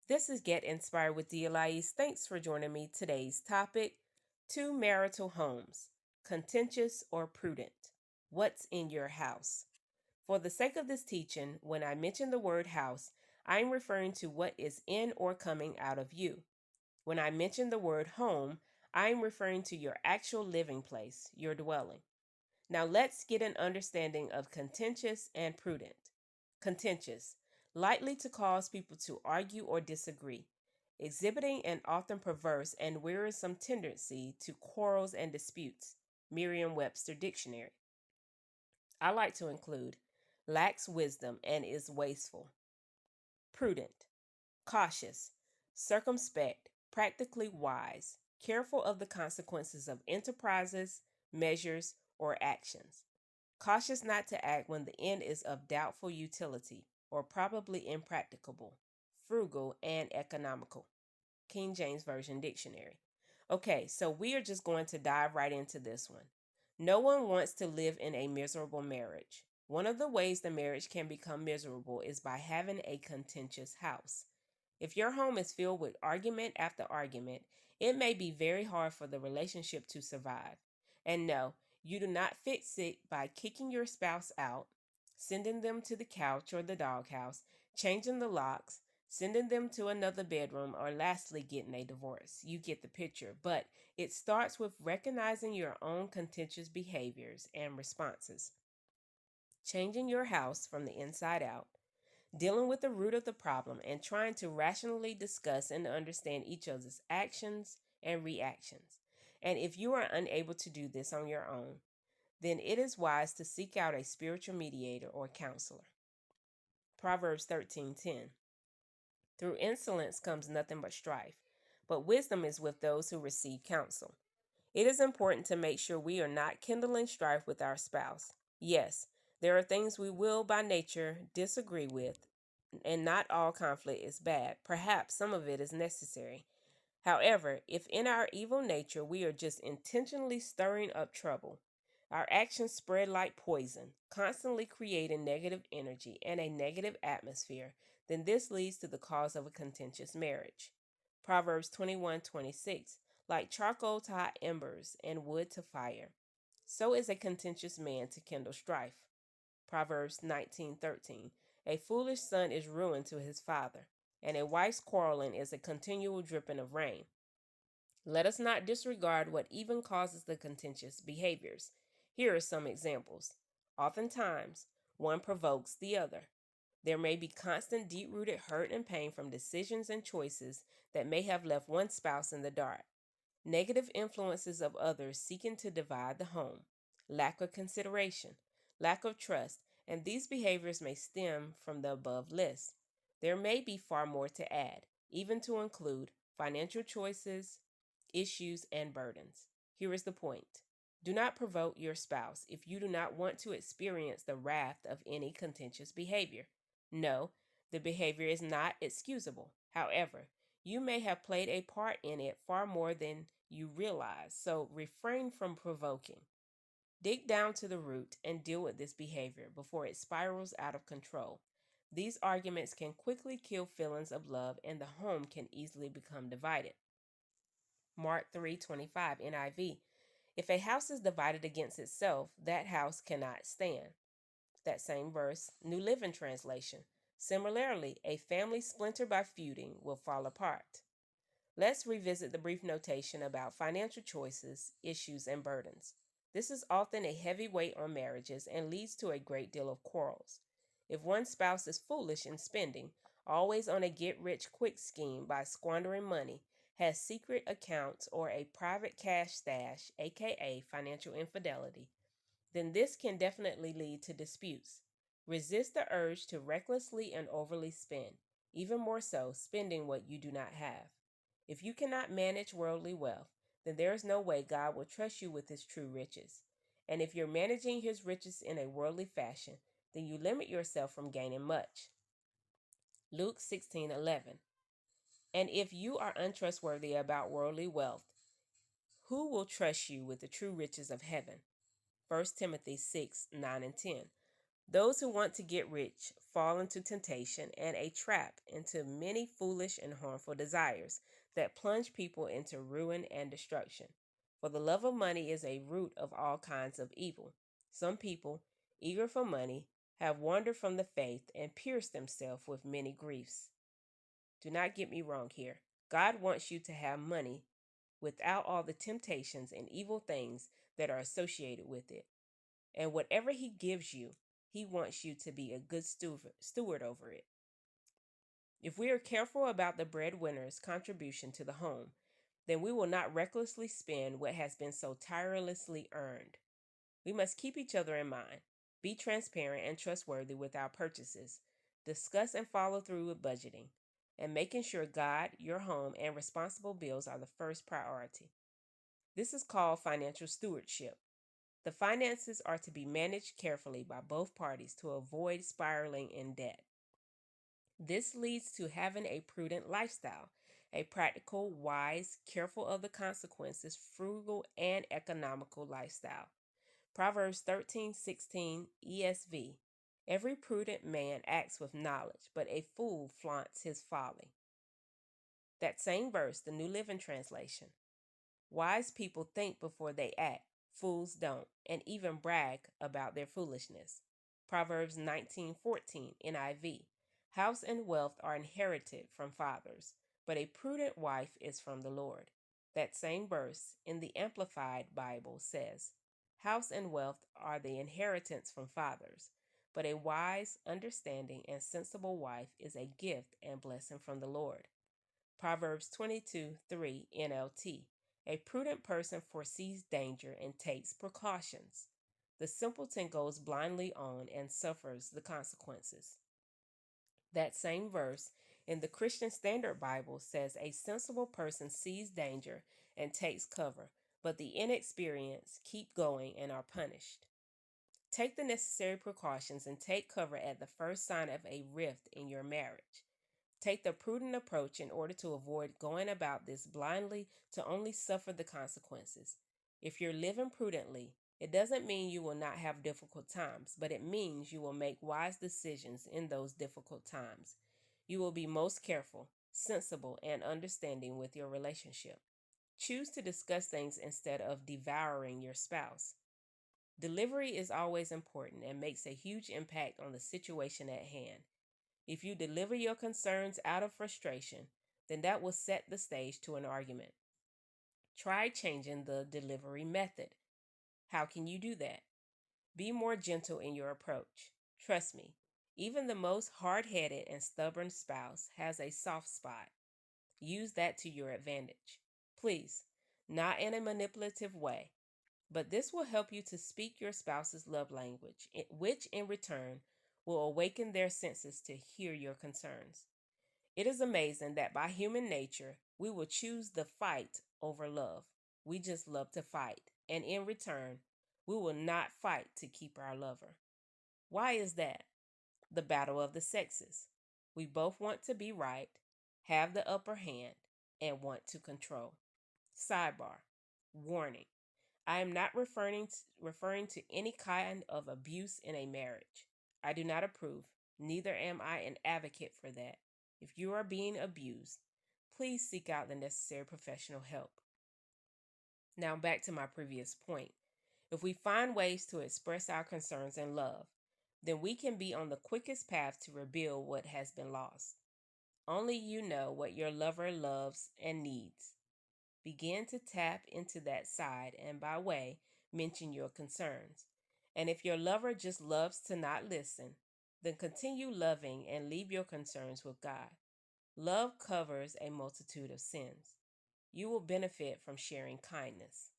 This is Get Inspired with Lyeese. Thanks for joining me. Today's topic: two marital homes, contentious or prudent. What's in your house? For the sake of this teaching, when I mention the word house, I'm referring to what is in or coming out of you. When I mention the word home, I'm referring to your actual living place, your dwelling. Now let's get an understanding of contentious and prudent. Contentious, likely to cause people to argue or disagree, exhibiting an often perverse and wearisome tendency to quarrels and disputes. Merriam-Webster Dictionary. I like to include lacks wisdom and is wasteful. Prudent, cautious, circumspect, practically wise, careful of the consequences of enterprises, measures, or actions. Cautious not to act when the end is of doubtful utility or probably impracticable. Frugal and economical. King James Version Dictionary. Okay, so we are just going to dive right into this one. No one wants to live in a miserable marriage. One of the ways the marriage can become miserable is by having a contentious house. If your home is filled with argument after argument, it may be very hard for the relationship to survive. And no, you do not fix it by kicking your spouse out, sending them to the couch or the doghouse, changing the locks, sending them to another bedroom, or lastly, getting a divorce. You get the picture. But it starts with recognizing your own contentious behaviors and responses, changing your house from the inside out, dealing with the root of the problem, and trying to rationally discuss and understand each other's actions and reactions. And if you are unable to do this on your own, then it is wise to seek out a spiritual mediator or counselor. Proverbs 13:10. Through insolence comes nothing but strife, but wisdom is with those who receive counsel. It is important to make sure we are not kindling strife with our spouse. Yes, there are things we will by nature disagree with, and not all conflict is bad. Perhaps some of it is necessary. However, if in our evil nature we are just intentionally stirring up trouble, our actions spread like poison, constantly creating negative energy and a negative atmosphere, then this leads to the cause of a contentious marriage. Proverbs 21:26. Like charcoal to hot embers and wood to fire, so is a contentious man to kindle strife. Proverbs 19:13. A foolish son is ruin to his father, and a wife's quarreling is a continual dripping of rain. Let us not disregard what even causes the contentious behaviors. Here are some examples. Oftentimes, one provokes the other. There may be constant deep-rooted hurt and pain from decisions and choices that may have left one spouse in the dark. Negative influences of others seeking to divide the home. Lack of consideration, lack of trust, and these behaviors may stem from the above list. There may be far more to add, even to include financial choices, issues, and burdens. Here is the point. Do not provoke your spouse if you do not want to experience the wrath of any contentious behavior. No, the behavior is not excusable. However, you may have played a part in it far more than you realize, so refrain from provoking. Dig down to the root and deal with this behavior before it spirals out of control. These arguments can quickly kill feelings of love, and the home can easily become divided. Mark 3:25 NIV. If a house is divided against itself, that house cannot stand. That same verse, New Living Translation. Similarly, a family splintered by feuding will fall apart. Let's revisit the brief notation about financial choices, issues, and burdens. This is often a heavy weight on marriages and leads to a great deal of quarrels. If one spouse is foolish in spending, always on a get-rich-quick scheme by squandering money, has secret accounts or a private cash stash, aka financial infidelity, then this can definitely lead to disputes. Resist the urge to recklessly and overly spend, even more so, spending what you do not have. If you cannot manage worldly wealth, then there is no way God will trust you with his true riches. And if you're managing his riches in a worldly fashion, then you limit yourself from gaining much. Luke 16:11. And if you are untrustworthy about worldly wealth, who will trust you with the true riches of heaven? 1 Timothy 6:9 and 10. Those who want to get rich fall into temptation and a trap into many foolish and harmful desires that plunge people into ruin and destruction. For the love of money is a root of all kinds of evil. Some people, eager for money, have wandered from the faith and pierced themselves with many griefs. Do not get me wrong here. God wants you to have money without all the temptations and evil things that are associated with it. And whatever He gives you, He wants you to be a good steward over it. If we are careful about the breadwinner's contribution to the home, then we will not recklessly spend what has been so tirelessly earned. We must keep each other in mind, be transparent and trustworthy with our purchases, discuss and follow through with budgeting, and making sure God, your home, and responsible bills are the first priority. This is called financial stewardship. The finances are to be managed carefully by both parties to avoid spiraling in debt. This leads to having a prudent lifestyle, a practical, wise, careful of the consequences, frugal, and economical lifestyle. Proverbs 13:16 ESV. Every prudent man acts with knowledge, but a fool flaunts his folly. That same verse, the New Living Translation. Wise people think before they act, fools don't, and even brag about their foolishness. Proverbs 19:14 NIV. House and wealth are inherited from fathers, but a prudent wife is from the Lord. That same verse in the Amplified Bible says, House and wealth are the inheritance from fathers, but a wise, understanding, and sensible wife is a gift and blessing from the Lord. Proverbs 22:3 NLT. A prudent person foresees danger and takes precautions. The simpleton goes blindly on and suffers the consequences. That same verse in the Christian Standard Bible says a sensible person sees danger and takes cover, but the inexperienced keep going and are punished. Take the necessary precautions and take cover at the first sign of a rift in your marriage. Take the prudent approach in order to avoid going about this blindly to only suffer the consequences. If you're living prudently, it doesn't mean you will not have difficult times, but it means you will make wise decisions in those difficult times. You will be most careful, sensible, and understanding with your relationship. Choose to discuss things instead of devouring your spouse. Delivery is always important and makes a huge impact on the situation at hand. If you deliver your concerns out of frustration, then that will set the stage to an argument. Try changing the delivery method. How can you do that? Be more gentle in your approach. Trust me, even the most hard-headed and stubborn spouse has a soft spot. Use that to your advantage. Please, not in a manipulative way, but this will help you to speak your spouse's love language, which in return will awaken their senses to hear your concerns. It is amazing that by human nature, we will choose the fight over love. We just love to fight, and in return, we will not fight to keep our lover. Why is that? The battle of the sexes. We both want to be right, have the upper hand, and want to control. Sidebar. Warning. I am not referring to any kind of abuse in a marriage. I do not approve, neither am I an advocate for that. If you are being abused, please seek out the necessary professional help. Now back to my previous point. If we find ways to express our concerns in love, then we can be on the quickest path to rebuild what has been lost. Only you know what your lover loves and needs. Begin to tap into that side and by way, mention your concerns. And if your lover just loves to not listen, then continue loving and leave your concerns with God. Love covers a multitude of sins. You will benefit from sharing kindness.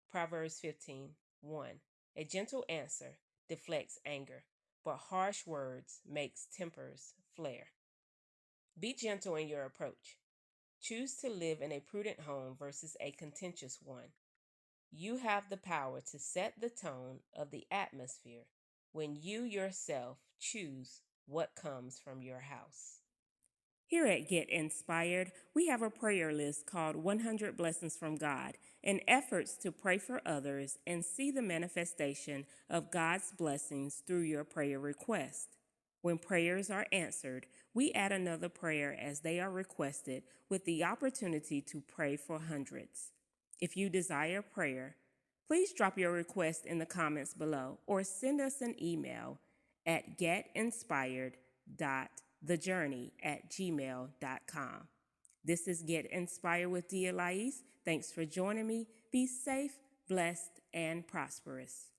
Proverbs 15:1. A gentle answer deflects anger, but harsh words makes tempers flare. Be gentle in your approach. Choose to live in a prudent home versus a contentious one. You have the power to set the tone of the atmosphere when you yourself choose what comes from your house. Here at Get Inspired, we have a prayer list called 100 Blessings from God, in efforts to pray for others and see the manifestation of God's blessings through your prayer request. When prayers are answered, we add another prayer as they are requested with the opportunity to pray for hundreds. If you desire prayer, please drop your request in the comments below or send us an email at getinspired.thejourney@gmail.com. This is Get Inspired with Lyeese. Thanks for joining me. Be safe, blessed, and prosperous.